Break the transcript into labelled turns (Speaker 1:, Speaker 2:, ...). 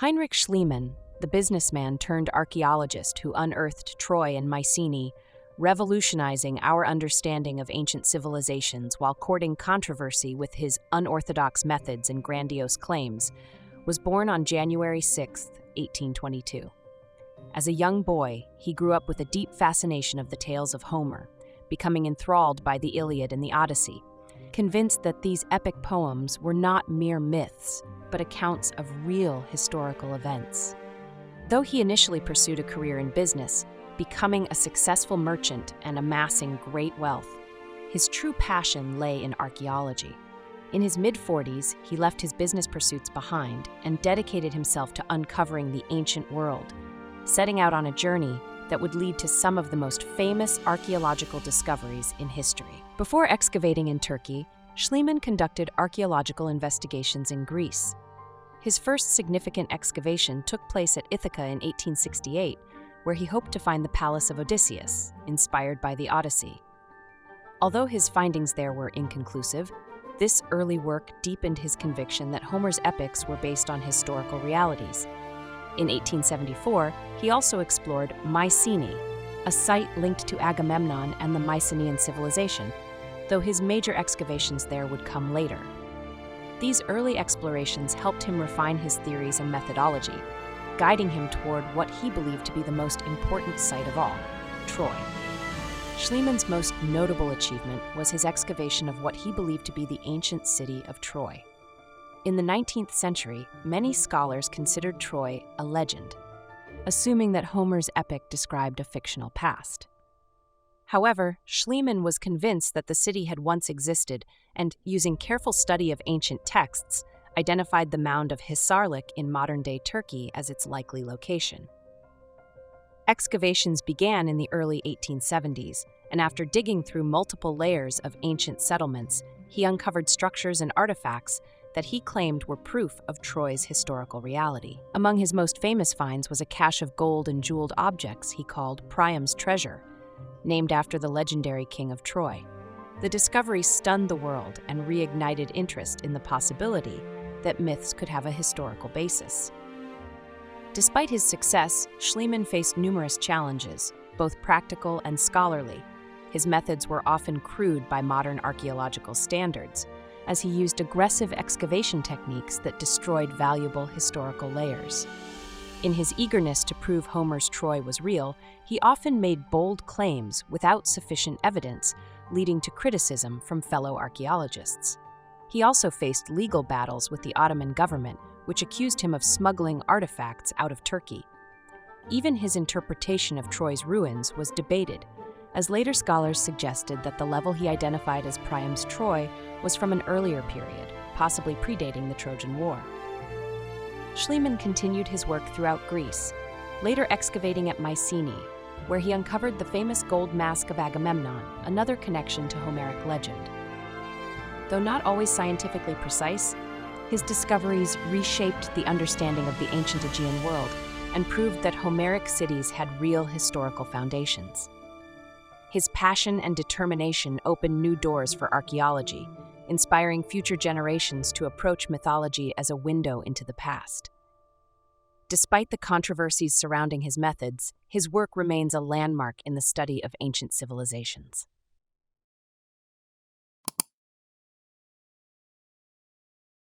Speaker 1: Heinrich Schliemann, the businessman-turned-archaeologist who unearthed Troy and Mycenae, revolutionizing our understanding of ancient civilizations while courting controversy with his unorthodox methods and grandiose claims, was born on January 6, 1822. As a young boy, he grew up with a deep fascination of the tales of Homer, becoming enthralled by the Iliad and the Odyssey, convinced that these epic poems were not mere myths, but accounts of real historical events. Though he initially pursued a career in business, becoming a successful merchant and amassing great wealth, his true passion lay in archaeology. In his mid-40s, he left his business pursuits behind and dedicated himself to uncovering the ancient world, setting out on a journey that would lead to some of the most famous archaeological discoveries in history. Before excavating in Turkey, Schliemann conducted archaeological investigations in Greece. His first significant excavation took place at Ithaca in 1868, where he hoped to find the palace of Odysseus, inspired by the Odyssey. Although his findings there were inconclusive, this early work deepened his conviction that Homer's epics were based on historical realities. In 1874, he also explored Mycenae, a site linked to Agamemnon and the Mycenaean civilization, though his major excavations there would come later. These early explorations helped him refine his theories and methodology, guiding him toward what he believed to be the most important site of all, Troy. Schliemann's most notable achievement was his excavation of what he believed to be the ancient city of Troy. In the 19th century, many scholars considered Troy a legend, assuming that Homer's epic described a fictional past. However, Schliemann was convinced that the city had once existed and, using careful study of ancient texts, identified the mound of Hisarlik in modern-day Turkey as its likely location. Excavations began in the early 1870s, and after digging through multiple layers of ancient settlements, he uncovered structures and artifacts that he claimed were proof of Troy's historical reality. Among his most famous finds was a cache of gold and jeweled objects he called Priam's treasure, named after the legendary king of Troy. The discovery stunned the world and reignited interest in the possibility that myths could have a historical basis. Despite his success, Schliemann faced numerous challenges, both practical and scholarly. His methods were often crude by modern archaeological standards, as he used aggressive excavation techniques that destroyed valuable historical layers. In his eagerness to prove Homer's Troy was real, he often made bold claims without sufficient evidence, leading to criticism from fellow archaeologists. He also faced legal battles with the Ottoman government, which accused him of smuggling artifacts out of Turkey. Even his interpretation of Troy's ruins was debated, as later scholars suggested that the level he identified as Priam's Troy was from an earlier period, possibly predating the Trojan War. Schliemann continued his work throughout Greece, later excavating at Mycenae, where he uncovered the famous gold mask of Agamemnon, another connection to Homeric legend. Though not always scientifically precise, his discoveries reshaped the understanding of the ancient Aegean world and proved that Homeric cities had real historical foundations. His passion and determination opened new doors for archaeology, inspiring future generations to approach mythology as a window into the past. Despite the controversies surrounding his methods, his work remains a landmark in the study of ancient civilizations.